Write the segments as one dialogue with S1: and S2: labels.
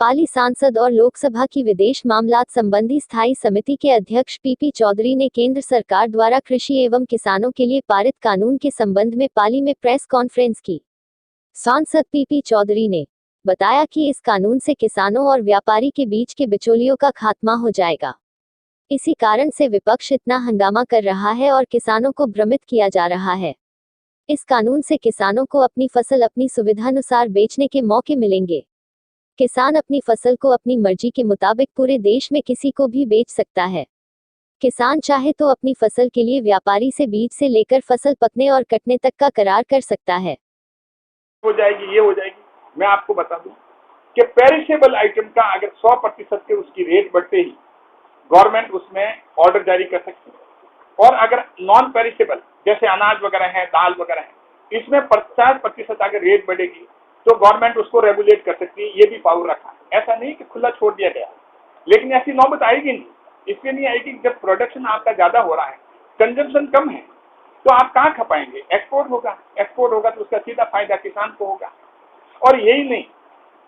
S1: पाली सांसद और लोकसभा की विदेश मामलात संबंधी स्थायी समिति के अध्यक्ष पीपी चौधरी ने केंद्र सरकार द्वारा कृषि एवं किसानों के लिए पारित कानून के संबंध में पाली में प्रेस कॉन्फ्रेंस की। सांसद पीपी चौधरी ने बताया कि इस कानून से किसानों और व्यापारी के बीच के बिचौलियों का खात्मा हो जाएगा। इसी कारण से विपक्ष इतना हंगामा कर रहा है और किसानों को भ्रमित किया जा रहा है। इस कानून से किसानों को अपनी फसल अपनी सुविधानुसार बेचने के मौके मिलेंगे। किसान अपनी फसल को अपनी मर्जी के मुताबिक पूरे देश में किसी को भी बेच सकता है। किसान चाहे तो अपनी फसल के लिए व्यापारी से बीज से लेकर फसल पकने और कटने तक का करार कर सकता है।
S2: हो जाएगी, ये हो जाएगी। मैं आपको बता दूं कि पेरिशेबल आइटम का अगर 100% के उसकी रेट बढ़ते ही गवर्नमेंट उसमें ऑर्डर जारी कर सकती है, और अगर नॉन पेरिशेबल जैसे अनाज वगैरह है, दाल वगैरह है, इसमें 50% अगर रेट बढ़ेगी तो गवर्नमेंट उसको रेगुलेट कर सकती है। ये भी पावर रखा है, ऐसा नहीं कि खुला छोड़ दिया गया। लेकिन ऐसी नौबत आएगी नहीं, इसलिए नहीं आएगी। जब प्रोडक्शन आपका ज्यादा हो रहा है, कंजम्पशन कम है, तो आप कहाँ खपाएंगे? एक्सपोर्ट होगा, एक्सपोर्ट होगा तो उसका सीधा फायदा किसान को होगा। और यही नहीं,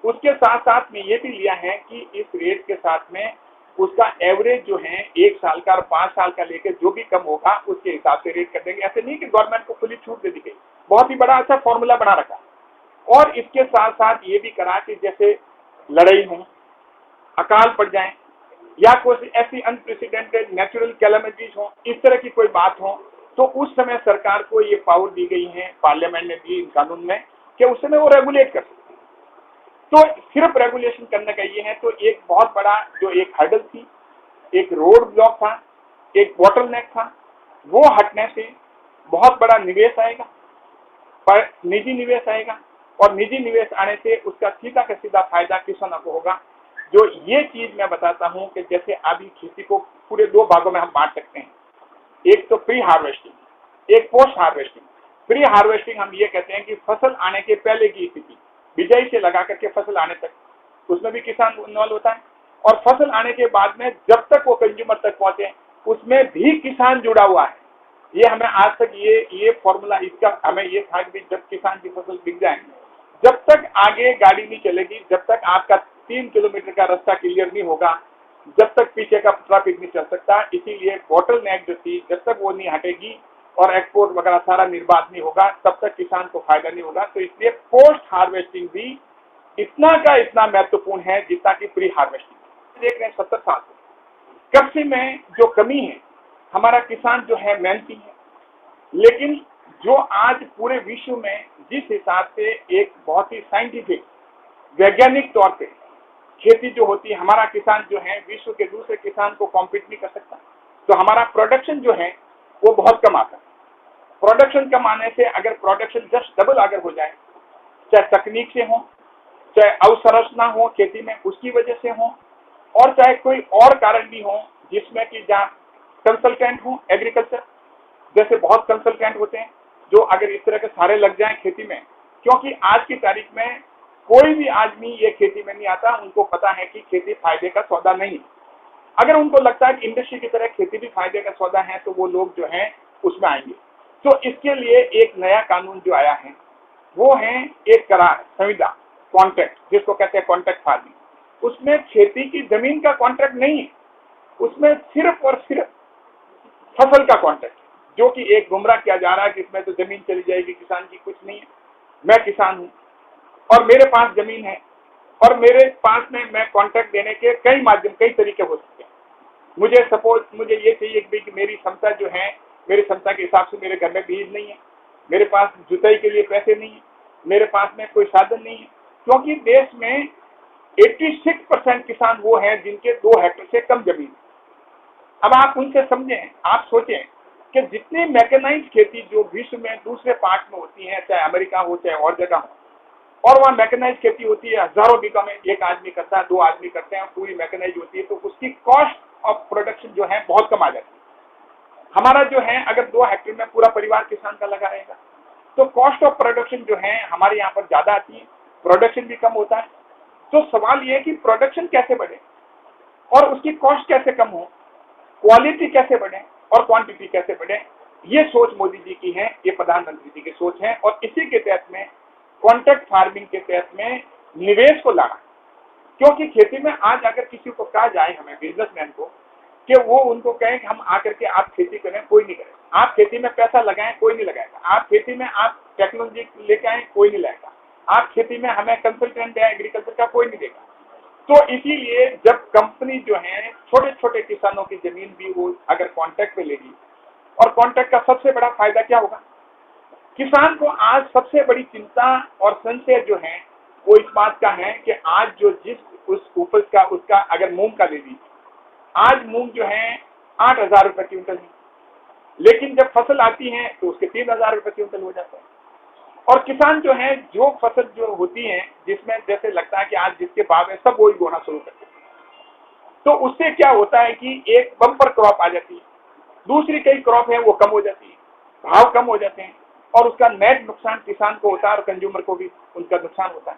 S2: उसके साथ साथ में ये भी लिया है कि इस रेट के साथ में उसका एवरेज जो है 1 साल का और 5 साल का लेकर जो भी कम होगा उसके हिसाब से रेट कर देंगे। ऐसे नहीं कि गवर्नमेंट को खुली छूट दे दी गई। बहुत ही बड़ा अच्छा फॉर्मूला बना रखा। और इसके साथ साथ ये भी करा कि जैसे लड़ाई हो, अकाल पड़ जाए या कोई ऐसी अनप्रेसिडेंटेड नेचुरल कैलेमिटीज हो, इस तरह की कोई बात हो, तो उस समय सरकार को ये पावर दी गई है, पार्लियामेंट ने दी इन कानून में, कि उस समय वो रेगुलेट कर सकते हैं। तो सिर्फ रेगुलेशन करने का ये है। तो एक बहुत बड़ा जो एक हर्डल थी, एक रोड ब्लॉक था, एक बॉटलनेक था, वो हटने से बहुत बड़ा निवेश आएगा, पर निजी निवेश आएगा, और निजी निवेश आने से उसका सीधा का सीधा फायदा किसानों को होगा। जो ये चीज मैं बताता हूं कि जैसे अभी खेती को पूरे 2 भागों में हम बांट सकते हैं। एक तो प्री हार्वेस्टिंग, एक पोस्ट हार्वेस्टिंग। प्री हार्वेस्टिंग हम ये कहते हैं कि फसल आने के पहले की स्थिति, बिजाई से लगा करके फसल आने तक, उसमें भी किसान इन्वॉल्व होता है। और फसल आने के बाद में जब तक वो कंज्यूमर तक पहुंचे, उसमें भी किसान जुड़ा हुआ है। ये हमें आज तक ये फॉर्मूला इसका हमें ये था कि जब किसान की फसल बिक जाएंगे, जब तक आगे गाड़ी नहीं चलेगी, जब तक आपका 3 किलोमीटर का रास्ता क्लियर नहीं होगा, जब तक पीछे का ट्रैफिक नहीं चल सकता। इसीलिए बॉटल नेक जो थी, जब तक वो नहीं हटेगी और एक्सपोर्ट वगैरह सारा निर्बाध नहीं होगा, तब तक किसान को फायदा नहीं होगा। तो इसलिए पोस्ट हार्वेस्टिंग भी इतना का इतना महत्वपूर्ण है जितना कि प्री हार्वेस्टिंग। देख रहे हैं 70 साल से कृषि में जो कमी है, हमारा किसान जो है मेहनती है, लेकिन जो आज पूरे विश्व में जिस हिसाब से एक बहुत ही साइंटिफिक वैज्ञानिक तौर पे खेती जो होती है, हमारा किसान जो है विश्व के दूसरे किसान को कॉम्पीट नहीं कर सकता। तो हमारा प्रोडक्शन जो है वो बहुत कम आता है। प्रोडक्शन कम आने से अगर प्रोडक्शन जस्ट डबल अगर हो जाए, चाहे तकनीक से हो, चाहे अवसंरचना हो खेती में उसकी वजह से हो, और चाहे कोई और कारण भी हो, जिसमें कि जहाँ कंसल्टेंट हो एग्रीकल्चर, जैसे बहुत कंसल्टेंट होते हैं जो अगर इस तरह के सारे लग जाएं खेती में, क्योंकि आज की तारीख में कोई भी आदमी ये खेती में नहीं आता। उनको पता है कि खेती फायदे का सौदा नहीं है। अगर उनको लगता है कि इंडस्ट्री की तरह खेती भी फायदे का सौदा है, तो वो लोग जो हैं उसमें आएंगे। तो इसके लिए एक नया कानून जो आया है वो है एक करार संविदा, कॉन्ट्रैक्ट, जिसको कहते हैं कॉन्ट्रैक्ट फार्मिंग। उसमें खेती की जमीन का कॉन्ट्रैक्ट नहीं है, उसमें सिर्फ और सिर्फ फसल का कॉन्ट्रैक्ट, जो कि एक गुमराह किया जा रहा है कि इसमें तो जमीन चली जाएगी, किसान की कुछ नहीं है। मैं किसान हूं और मेरे पास जमीन है, और मेरे पास में मैं कॉन्ट्रैक्ट देने के कई माध्यम, कई तरीके हो सकते हैं। मुझे सपोज मुझे ये चाहिए कि मेरी क्षमता जो है, मेरी क्षमता के हिसाब से मेरे घर में बीज नहीं है, मेरे पास जुताई के लिए पैसे नहीं है, मेरे पास में कोई साधन नहीं है, क्योंकि देश में 86% किसान वो हैं जिनके 2 हेक्टेयर से कम जमीन है। अब आप उनसे समझें, आप सोचें कि जितनी मैकेनाइज खेती जो विश्व में दूसरे पार्ट में होती है, चाहे अमेरिका हो चाहे और जगह हो, और वहाँ मैकेनाइज खेती होती है, हजारों बीघा में एक आदमी करता है, 2 आदमी करते हैं, पूरी मैकेनाइज होती है, तो उसकी कॉस्ट ऑफ प्रोडक्शन जो है बहुत कम आ जाती है। हमारा जो है अगर 2 हेक्टेयर में पूरा परिवार किसान का लगा रहेगा, तो कॉस्ट ऑफ प्रोडक्शन जो है हमारे यहाँ पर ज्यादा आती है, प्रोडक्शन भी कम होता है। तो सवाल ये है कि प्रोडक्शन कैसे बढ़े और उसकी कॉस्ट कैसे कम हो, क्वालिटी कैसे बढ़े और क्वांटिटी कैसे बढ़े। ये सोच मोदी जी की है, ये प्रधानमंत्री जी की सोच है, और इसी के तहत में कॉन्ट्रैक्ट फार्मिंग के तहत में निवेश को लाना। क्योंकि खेती में आज अगर किसी को कहा जाए, हमें बिजनेसमैन को, कि वो उनको कहें कि हम आकर के आप खेती करें, कोई नहीं करेगा। आप खेती में पैसा लगाएं, कोई नहीं लगाएगा। आप खेती में आप टेक्नोलॉजी लेके आए, कोई नहीं लाएगा। आप खेती में हमें कंसल्टेंट है एग्रीकल्चर का, कोई नहीं देगा। तो इसीलिए जब कंपनी जो है छोटे छोटे किसानों की जमीन भी वो अगर कॉन्ट्रैक्ट पे लेगी, और कॉन्ट्रैक्ट का सबसे बड़ा फायदा क्या होगा, किसान को आज सबसे बड़ी चिंता और संशय जो है वो इस बात का है कि आज जो जिस उस उपज का उसका अगर मूंग का ले ली, आज मूंग जो है 8,000 रुपए क्विंटल है, लेकिन जब फसल आती है तो उसके 3,000 रुपए क्विंटल हो जाता है। और किसान जो है जो फसल जो होती है जिसमें जैसे लगता है कि आज जिसके भाव है सब वही बोना शुरू करते हैं, तो उससे क्या होता है कि एक बम्पर क्रॉप आ जाती है, दूसरी कई क्रॉप है वो कम हो जाती है, भाव कम हो जाते हैं, और उसका नेट नुकसान किसान को होता है और कंज्यूमर को भी उनका नुकसान होता है।